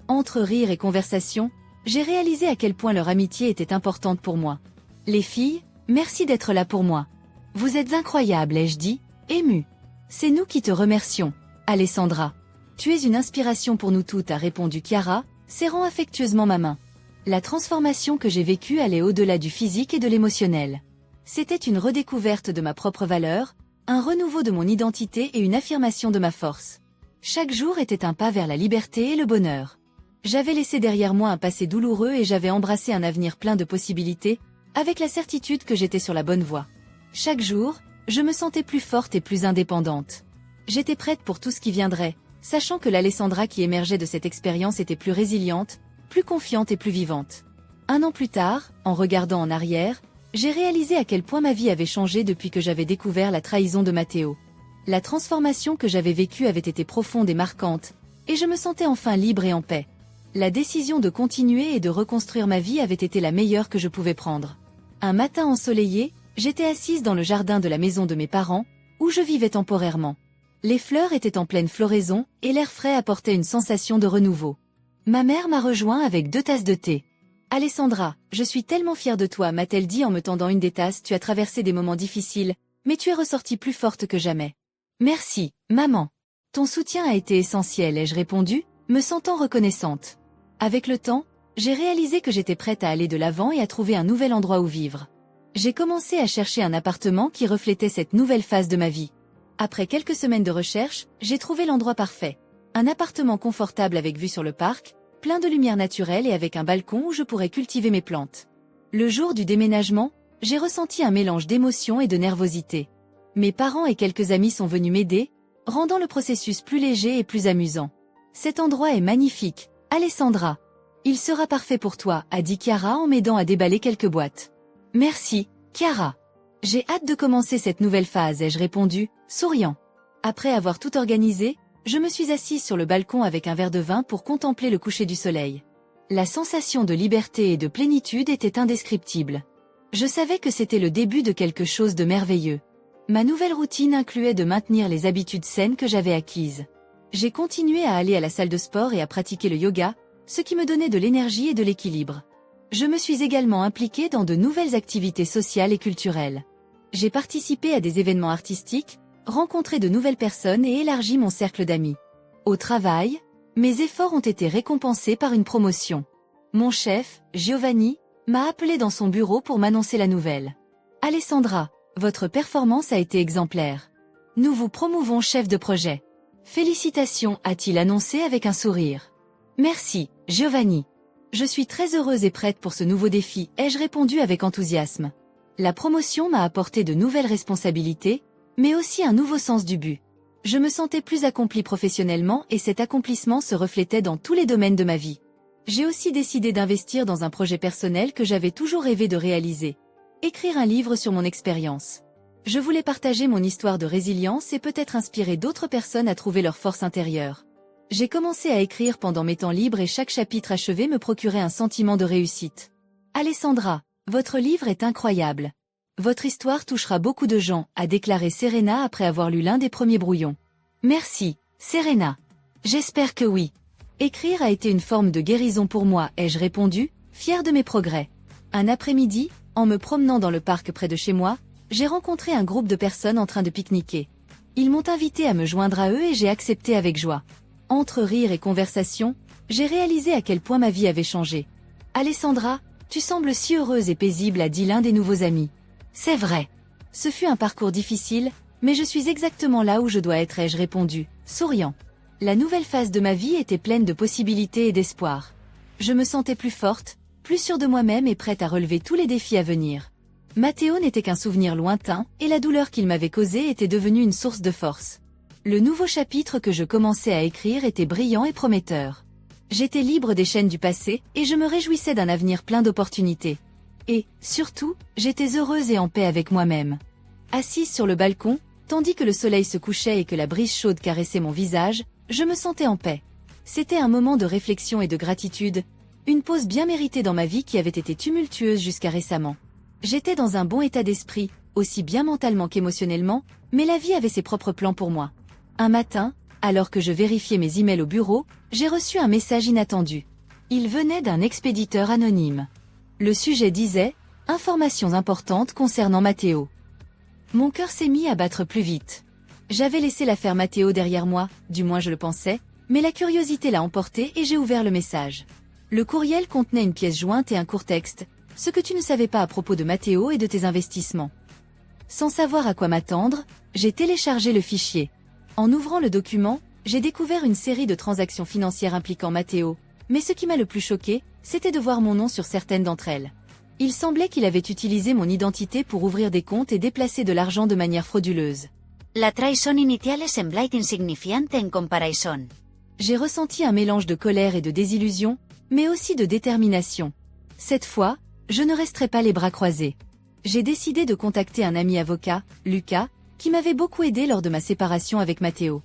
Entre rire et conversation, j'ai réalisé à quel point leur amitié était importante pour moi. Les filles, merci d'être là pour moi. Vous êtes incroyables, ai-je dit, émue. C'est nous qui te remercions, Alessandra. Tu es une inspiration pour nous toutes, a répondu Chiara, serrant affectueusement ma main. La transformation que j'ai vécue allait au-delà du physique et de l'émotionnel. C'était une redécouverte de ma propre valeur, un renouveau de mon identité et une affirmation de ma force. Chaque jour était un pas vers la liberté et le bonheur. J'avais laissé derrière moi un passé douloureux et j'avais embrassé un avenir plein de possibilités, avec la certitude que j'étais sur la bonne voie. Chaque jour, je me sentais plus forte et plus indépendante. J'étais prête pour tout ce qui viendrait, sachant que l'Alessandra qui émergeait de cette expérience était plus résiliente, plus confiante et plus vivante. 1 an plus tard, en regardant en arrière, j'ai réalisé à quel point ma vie avait changé depuis que j'avais découvert la trahison de Matteo. La transformation que j'avais vécue avait été profonde et marquante, et je me sentais enfin libre et en paix. La décision de continuer et de reconstruire ma vie avait été la meilleure que je pouvais prendre. Un matin ensoleillé, j'étais assise dans le jardin de la maison de mes parents, où je vivais temporairement. Les fleurs étaient en pleine floraison, et l'air frais apportait une sensation de renouveau. Ma mère m'a rejoint avec 2 tasses de thé. « Alessandra, je suis tellement fière de toi », m'a-t-elle dit en me tendant une des tasses. « Tu as traversé des moments difficiles, mais tu es ressortie plus forte que jamais. » « Merci, maman. Ton soutien a été essentiel », ai-je répondu, me sentant reconnaissante. Avec le temps, j'ai réalisé que j'étais prête à aller de l'avant et à trouver un nouvel endroit où vivre. J'ai commencé à chercher un appartement qui reflétait cette nouvelle phase de ma vie. Après quelques semaines de recherche, j'ai trouvé l'endroit parfait. Un appartement confortable avec vue sur le parc, plein de lumière naturelle et avec un balcon où je pourrais cultiver mes plantes. Le jour du déménagement, j'ai ressenti un mélange d'émotion et de nervosité. Mes parents et quelques amis sont venus m'aider, rendant le processus plus léger et plus amusant. « Cet endroit est magnifique, Alessandra. Il sera parfait pour toi », a dit Chiara en m'aidant à déballer quelques boîtes. « Merci, Chiara. J'ai hâte de commencer cette nouvelle phase », ai-je répondu, souriant. Après avoir tout organisé, je me suis assise sur le balcon avec un verre de vin pour contempler le coucher du soleil. La sensation de liberté et de plénitude était indescriptible. Je savais que c'était le début de quelque chose de merveilleux. Ma nouvelle routine incluait de maintenir les habitudes saines que j'avais acquises. J'ai continué à aller à la salle de sport et à pratiquer le yoga, ce qui me donnait de l'énergie et de l'équilibre. Je me suis également impliquée dans de nouvelles activités sociales et culturelles. J'ai participé à des événements artistiques, rencontré de nouvelles personnes et élargi mon cercle d'amis. Au travail, mes efforts ont été récompensés par une promotion. Mon chef, Giovanni, m'a appelé dans son bureau pour m'annoncer la nouvelle. « Alessandra, votre performance a été exemplaire. Nous vous promouvons chef de projet. Félicitations », a-t-il annoncé avec un sourire. « Merci, Giovanni. Je suis très heureuse et prête pour ce nouveau défi », ai-je répondu avec enthousiasme. La promotion m'a apporté de nouvelles responsabilités, mais aussi un nouveau sens du but. Je me sentais plus accomplie professionnellement et cet accomplissement se reflétait dans tous les domaines de ma vie. J'ai aussi décidé d'investir dans un projet personnel que j'avais toujours rêvé de réaliser. Écrire un livre sur mon expérience. Je voulais partager mon histoire de résilience et peut-être inspirer d'autres personnes à trouver leur force intérieure. J'ai commencé à écrire pendant mes temps libres et chaque chapitre achevé me procurait un sentiment de réussite. « Alessandra, votre livre est incroyable. Votre histoire touchera beaucoup de gens », a déclaré Serena après avoir lu l'un des premiers brouillons. « Merci, Serena. J'espère que oui. Écrire a été une forme de guérison pour moi », ai-je répondu, fière de mes progrès. Un après-midi, en me promenant dans le parc près de chez moi, j'ai rencontré un groupe de personnes en train de pique-niquer. Ils m'ont invité à me joindre à eux et j'ai accepté avec joie. Entre rire et conversation, j'ai réalisé à quel point ma vie avait changé. « Alessandra, tu sembles si heureuse et paisible », a dit l'un des nouveaux amis. « C'est vrai. Ce fut un parcours difficile, mais je suis exactement là où je dois être », ai-je répondu, souriant. La nouvelle phase de ma vie était pleine de possibilités et d'espoir. Je me sentais plus forte, plus sûre de moi-même et prête à relever tous les défis à venir. Matteo n'était qu'un souvenir lointain, et la douleur qu'il m'avait causée était devenue une source de force. Le nouveau chapitre que je commençais à écrire était brillant et prometteur. J'étais libre des chaînes du passé, et je me réjouissais d'un avenir plein d'opportunités. Et, surtout, j'étais heureuse et en paix avec moi-même. Assise sur le balcon, tandis que le soleil se couchait et que la brise chaude caressait mon visage, je me sentais en paix. C'était un moment de réflexion et de gratitude, une pause bien méritée dans ma vie qui avait été tumultueuse jusqu'à récemment. J'étais dans un bon état d'esprit, aussi bien mentalement qu'émotionnellement, mais la vie avait ses propres plans pour moi. Un matin, alors que je vérifiais mes emails au bureau, j'ai reçu un message inattendu. Il venait d'un expéditeur anonyme. Le sujet disait « Informations importantes concernant Matteo ». Mon cœur s'est mis à battre plus vite. J'avais laissé l'affaire Matteo derrière moi, du moins je le pensais, mais la curiosité l'a emporté et j'ai ouvert le message. Le courriel contenait une pièce jointe et un court texte, ce que tu ne savais pas à propos de Matteo et de tes investissements. Sans savoir à quoi m'attendre, j'ai téléchargé le fichier. En ouvrant le document, j'ai découvert une série de transactions financières impliquant Matteo, mais ce qui m'a le plus choqué, c'était de voir mon nom sur certaines d'entre elles. Il semblait qu'il avait utilisé mon identité pour ouvrir des comptes et déplacer de l'argent de manière frauduleuse. La traición initial semblait insignifiante en comparaison. J'ai ressenti un mélange de colère et de désillusion, mais aussi de détermination. Cette fois, je ne resterai pas les bras croisés. J'ai décidé de contacter un ami avocat, Lucas, qui m'avait beaucoup aidé lors de ma séparation avec Matteo.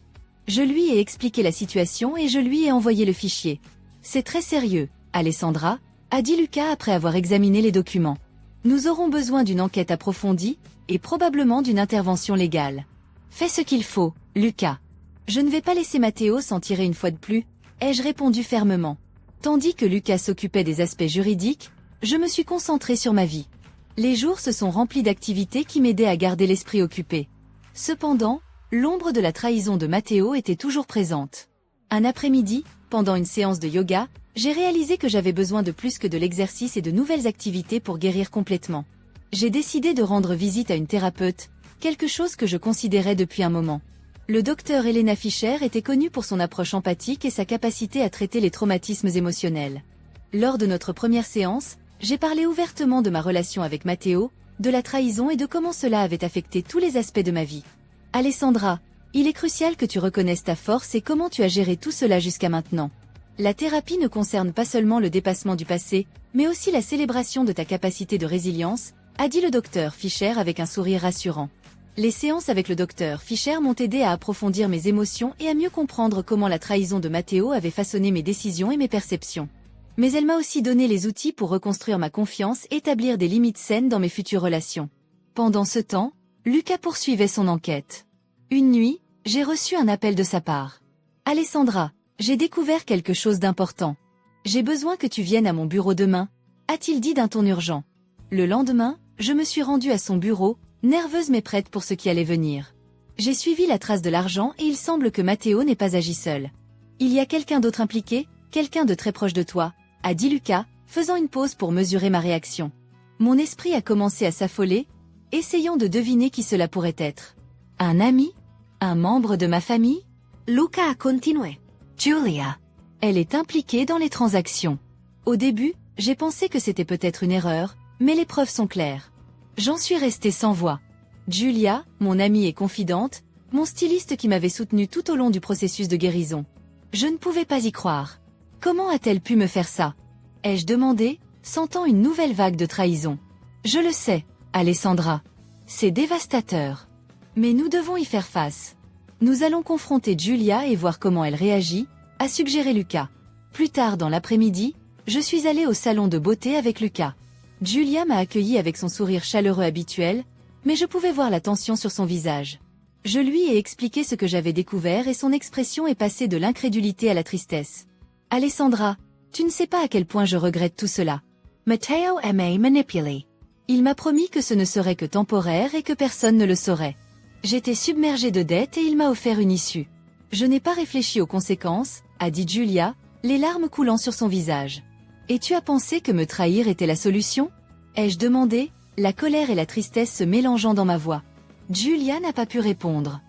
Je lui ai expliqué la situation et je lui ai envoyé le fichier. C'est très sérieux, Alessandra, a dit Lucas après avoir examiné les documents. Nous aurons besoin d'une enquête approfondie, et probablement d'une intervention légale. Fais ce qu'il faut, Lucas. Je ne vais pas laisser Matteo s'en tirer une fois de plus, ai-je répondu fermement. Tandis que Lucas s'occupait des aspects juridiques, je me suis concentrée sur ma vie. Les jours se sont remplis d'activités qui m'aidaient à garder l'esprit occupé. Cependant, l'ombre de la trahison de Matteo était toujours présente. Un après-midi, pendant une séance de yoga, j'ai réalisé que j'avais besoin de plus que de l'exercice et de nouvelles activités pour guérir complètement. J'ai décidé de rendre visite à une thérapeute, quelque chose que je considérais depuis un moment. Le docteur Elena Fischer était connue pour son approche empathique et sa capacité à traiter les traumatismes émotionnels. Lors de notre première séance, j'ai parlé ouvertement de ma relation avec Matteo, de la trahison et de comment cela avait affecté tous les aspects de ma vie. Alessandra, il est crucial que tu reconnaisses ta force et comment tu as géré tout cela jusqu'à maintenant. La thérapie ne concerne pas seulement le dépassement du passé, mais aussi la célébration de ta capacité de résilience, a dit le docteur Fischer avec un sourire rassurant. Les séances avec le docteur Fischer m'ont aidé à approfondir mes émotions et à mieux comprendre comment la trahison de Matteo avait façonné mes décisions et mes perceptions. Mais elle m'a aussi donné les outils pour reconstruire ma confiance et établir des limites saines dans mes futures relations. Pendant ce temps, Lucas poursuivait son enquête. Une nuit, j'ai reçu un appel de sa part. « Alessandra, j'ai découvert quelque chose d'important. J'ai besoin que tu viennes à mon bureau demain, » a-t-il dit d'un ton urgent. Le lendemain, je me suis rendue à son bureau, nerveuse mais prête pour ce qui allait venir. J'ai suivi la trace de l'argent et il semble que Matteo n'ait pas agi seul. « Il y a quelqu'un d'autre impliqué, quelqu'un de très proche de toi, » a dit Lucas, faisant une pause pour mesurer ma réaction. Mon esprit a commencé à s'affoler, essayant de deviner qui cela pourrait être. Un ami? Un membre de ma famille? Lucas a continué. Julia. Elle est impliquée dans les transactions. Au début, j'ai pensé que c'était peut-être une erreur, mais les preuves sont claires. J'en suis restée sans voix. Julia, mon amie et confidente, mon styliste qui m'avait soutenue tout au long du processus de guérison. Je ne pouvais pas y croire. Comment a-t-elle pu me faire ça? Ai-je demandé, sentant une nouvelle vague de trahison. Je le sais, Alessandra. C'est dévastateur. Mais nous devons y faire face. Nous allons confronter Julia et voir comment elle réagit, a suggéré Lucas. Plus tard dans l'après-midi, je suis allée au salon de beauté avec Lucas. Julia m'a accueilli avec son sourire chaleureux habituel, mais je pouvais voir la tension sur son visage. Je lui ai expliqué ce que j'avais découvert et son expression est passée de l'incrédulité à la tristesse. Alessandra, tu ne sais pas à quel point je regrette tout cela. Matteo m'a manipulé. Il m'a promis que ce ne serait que temporaire et que personne ne le saurait. J'étais submergée de dettes et il m'a offert une issue. Je n'ai pas réfléchi aux conséquences, a dit Julia, les larmes coulant sur son visage. Et tu as pensé que me trahir était la solution? Ai-je demandé, la colère et la tristesse se mélangeant dans ma voix. Julia n'a pas pu répondre.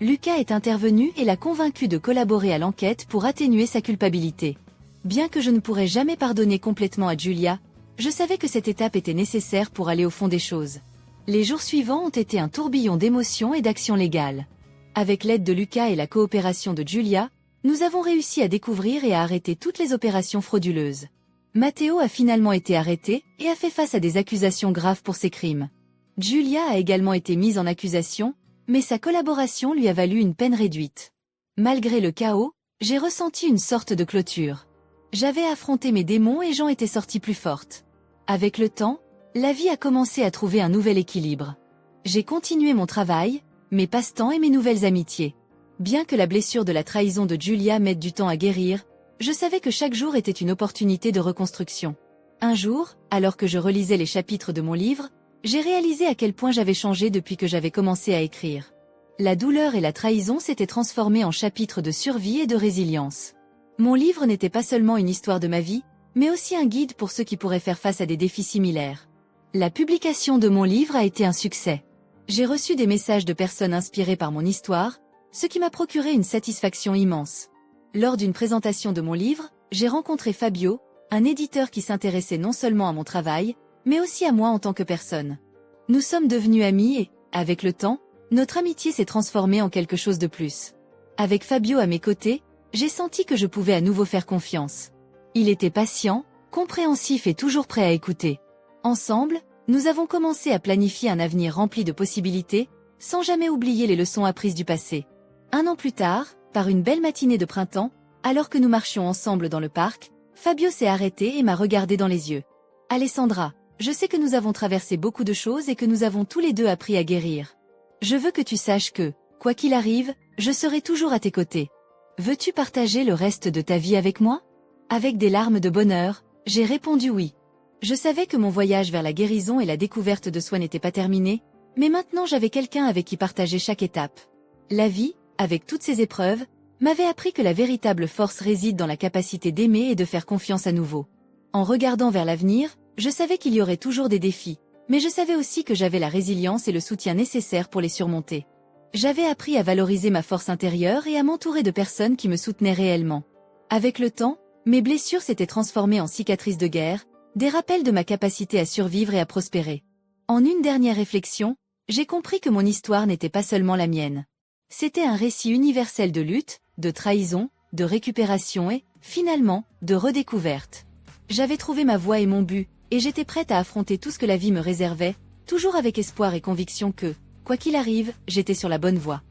Lucas est intervenu et l'a convaincu de collaborer à l'enquête pour atténuer sa culpabilité. Bien que je ne pourrais jamais pardonner complètement à Julia, je savais que cette étape était nécessaire pour aller au fond des choses. Les jours suivants ont été un tourbillon d'émotions et d'actions légales. Avec l'aide de Lucas et la coopération de Julia, nous avons réussi à découvrir et à arrêter toutes les opérations frauduleuses. Matteo a finalement été arrêté et a fait face à des accusations graves pour ses crimes. Julia a également été mise en accusation, mais sa collaboration lui a valu une peine réduite. Malgré le chaos, j'ai ressenti une sorte de clôture. J'avais affronté mes démons et j'en étais sortie plus forte. Avec le temps, la vie a commencé à trouver un nouvel équilibre. J'ai continué mon travail, mes passe-temps et mes nouvelles amitiés. Bien que la blessure de la trahison de Julia mette du temps à guérir, je savais que chaque jour était une opportunité de reconstruction. Un jour, alors que je relisais les chapitres de mon livre, j'ai réalisé à quel point j'avais changé depuis que j'avais commencé à écrire. La douleur et la trahison s'étaient transformées en chapitres de survie et de résilience. Mon livre n'était pas seulement une histoire de ma vie, mais aussi un guide pour ceux qui pourraient faire face à des défis similaires. La publication de mon livre a été un succès. J'ai reçu des messages de personnes inspirées par mon histoire, ce qui m'a procuré une satisfaction immense. Lors d'une présentation de mon livre, j'ai rencontré Fabio, un éditeur qui s'intéressait non seulement à mon travail, mais aussi à moi en tant que personne. Nous sommes devenus amis et, avec le temps, notre amitié s'est transformée en quelque chose de plus. Avec Fabio à mes côtés, j'ai senti que je pouvais à nouveau faire confiance. Il était patient, compréhensif et toujours prêt à écouter. Ensemble, nous avons commencé à planifier un avenir rempli de possibilités, sans jamais oublier les leçons apprises du passé. 1 an plus tard, par une belle matinée de printemps, alors que nous marchions ensemble dans le parc, Fabio s'est arrêté et m'a regardé dans les yeux. « Alessandra, je sais que nous avons traversé beaucoup de choses et que nous avons tous les deux appris à guérir. Je veux que tu saches que, quoi qu'il arrive, je serai toujours à tes côtés. Veux-tu partager le reste de ta vie avec moi ?» Avec des larmes de bonheur, j'ai répondu oui. Je savais que mon voyage vers la guérison et la découverte de soi n'était pas terminé, mais maintenant j'avais quelqu'un avec qui partager chaque étape. La vie, avec toutes ses épreuves, m'avait appris que la véritable force réside dans la capacité d'aimer et de faire confiance à nouveau. En regardant vers l'avenir, je savais qu'il y aurait toujours des défis, mais je savais aussi que j'avais la résilience et le soutien nécessaires pour les surmonter. J'avais appris à valoriser ma force intérieure et à m'entourer de personnes qui me soutenaient réellement. Avec le temps, mes blessures s'étaient transformées en cicatrices de guerre, des rappels de ma capacité à survivre et à prospérer. En une dernière réflexion, j'ai compris que mon histoire n'était pas seulement la mienne. C'était un récit universel de lutte, de trahison, de récupération et, finalement, de redécouverte. J'avais trouvé ma voie et mon but, et j'étais prête à affronter tout ce que la vie me réservait, toujours avec espoir et conviction que, quoi qu'il arrive, j'étais sur la bonne voie.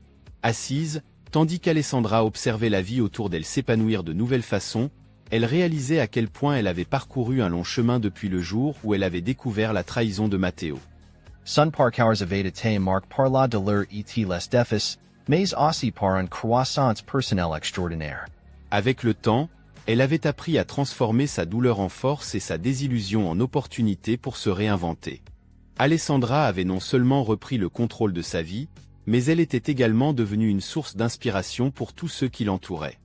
Assise, tandis qu'Alessandra observait la vie autour d'elle s'épanouir de nouvelles façons, elle réalisait à quel point elle avait parcouru un long chemin depuis le jour où elle avait découvert la trahison de Matteo. Sun parkours aveda te mark parla de leur et les défis, mais aussi par un croissance personnelle extraordinaire. Avec le temps, elle avait appris à transformer sa douleur en force et sa désillusion en opportunité pour se réinventer. Alessandra avait non seulement repris le contrôle de sa vie, mais elle était également devenue une source d'inspiration pour tous ceux qui l'entouraient.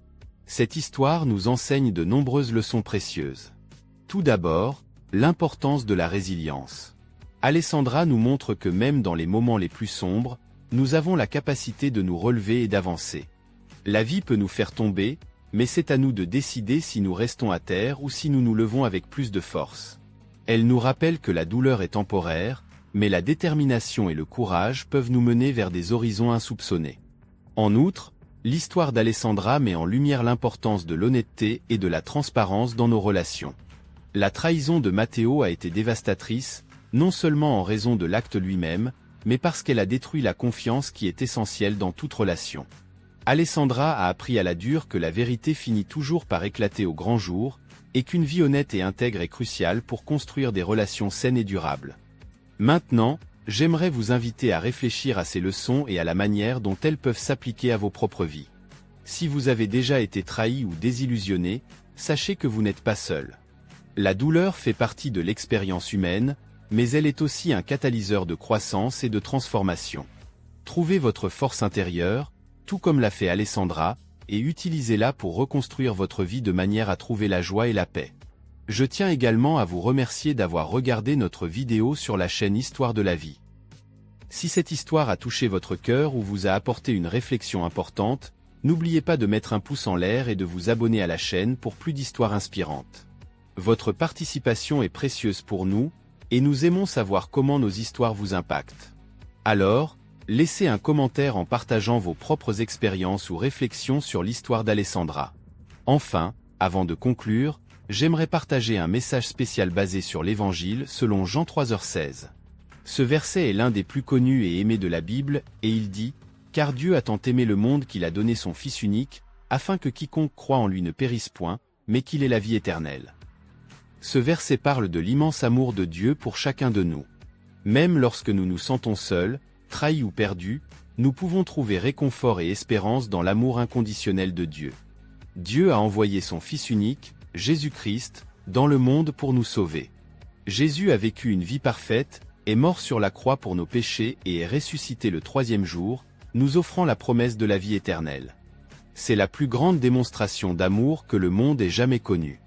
Cette histoire nous enseigne de nombreuses leçons précieuses. Tout d'abord, l'importance de la résilience. Alessandra nous montre que même dans les moments les plus sombres, nous avons la capacité de nous relever et d'avancer. La vie peut nous faire tomber, mais c'est à nous de décider si nous restons à terre ou si nous nous levons avec plus de force. Elle nous rappelle que la douleur est temporaire, mais la détermination et le courage peuvent nous mener vers des horizons insoupçonnés. En outre, l'histoire d'Alessandra met en lumière l'importance de l'honnêteté et de la transparence dans nos relations. La trahison de Matteo a été dévastatrice, non seulement en raison de l'acte lui-même, mais parce qu'elle a détruit la confiance qui est essentielle dans toute relation. Alessandra a appris à la dure que la vérité finit toujours par éclater au grand jour, et qu'une vie honnête et intègre est cruciale pour construire des relations saines et durables. Maintenant, j'aimerais vous inviter à réfléchir à ces leçons et à la manière dont elles peuvent s'appliquer à vos propres vies. Si vous avez déjà été trahi ou désillusionné, sachez que vous n'êtes pas seul. La douleur fait partie de l'expérience humaine, mais elle est aussi un catalyseur de croissance et de transformation. Trouvez votre force intérieure, tout comme l'a fait Alessandra, et utilisez-la pour reconstruire votre vie de manière à trouver la joie et la paix. Je tiens également à vous remercier d'avoir regardé notre vidéo sur la chaîne Histoire de la vie. Si cette histoire a touché votre cœur ou vous a apporté une réflexion importante, n'oubliez pas de mettre un pouce en l'air et de vous abonner à la chaîne pour plus d'histoires inspirantes. Votre participation est précieuse pour nous, et nous aimons savoir comment nos histoires vous impactent. Alors, laissez un commentaire en partageant vos propres expériences ou réflexions sur l'histoire d'Alessandra. Enfin, avant de conclure, j'aimerais partager un message spécial basé sur l'Évangile selon Jean 3h16. Ce verset est l'un des plus connus et aimés de la Bible, et il dit « Car Dieu a tant aimé le monde qu'il a donné son Fils unique, afin que quiconque croit en lui ne périsse point, mais qu'il ait la vie éternelle. » Ce verset parle de l'immense amour de Dieu pour chacun de nous. Même lorsque nous nous sentons seuls, trahis ou perdus, nous pouvons trouver réconfort et espérance dans l'amour inconditionnel de Dieu. Dieu a envoyé son Fils unique, Jésus-Christ, dans le monde pour nous sauver. Jésus a vécu une vie parfaite, est mort sur la croix pour nos péchés et est ressuscité le 3e jour, nous offrant la promesse de la vie éternelle. C'est la plus grande démonstration d'amour que le monde ait jamais connue.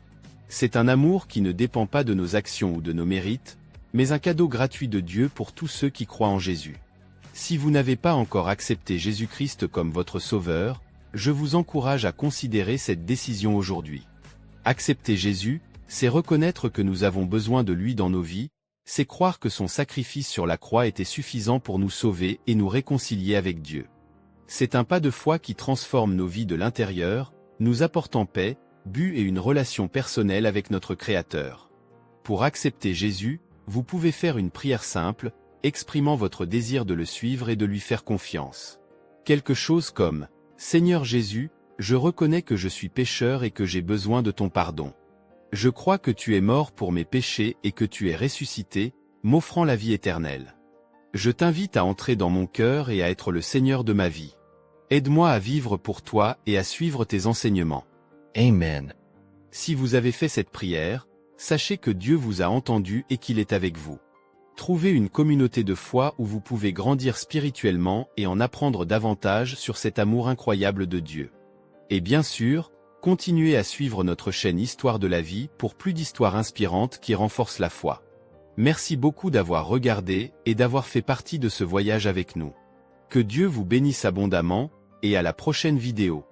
C'est un amour qui ne dépend pas de nos actions ou de nos mérites, mais un cadeau gratuit de Dieu pour tous ceux qui croient en Jésus. Si vous n'avez pas encore accepté Jésus-Christ comme votre Sauveur, je vous encourage à considérer cette décision aujourd'hui. Accepter Jésus, c'est reconnaître que nous avons besoin de lui dans nos vies, c'est croire que son sacrifice sur la croix était suffisant pour nous sauver et nous réconcilier avec Dieu. C'est un pas de foi qui transforme nos vies de l'intérieur, nous apportant paix, but et une relation personnelle avec notre Créateur. Pour accepter Jésus, vous pouvez faire une prière simple, exprimant votre désir de le suivre et de lui faire confiance. Quelque chose comme « Seigneur Jésus, je reconnais que je suis pécheur et que j'ai besoin de ton pardon. Je crois que tu es mort pour mes péchés et que tu es ressuscité, m'offrant la vie éternelle. Je t'invite à entrer dans mon cœur et à être le Seigneur de ma vie. Aide-moi à vivre pour toi et à suivre tes enseignements. » Amen. Si vous avez fait cette prière, sachez que Dieu vous a entendu et qu'il est avec vous. Trouvez une communauté de foi où vous pouvez grandir spirituellement et en apprendre davantage sur cet amour incroyable de Dieu. Et bien sûr, continuez à suivre notre chaîne Histoire de la vie pour plus d'histoires inspirantes qui renforcent la foi. Merci beaucoup d'avoir regardé et d'avoir fait partie de ce voyage avec nous. Que Dieu vous bénisse abondamment, et à la prochaine vidéo.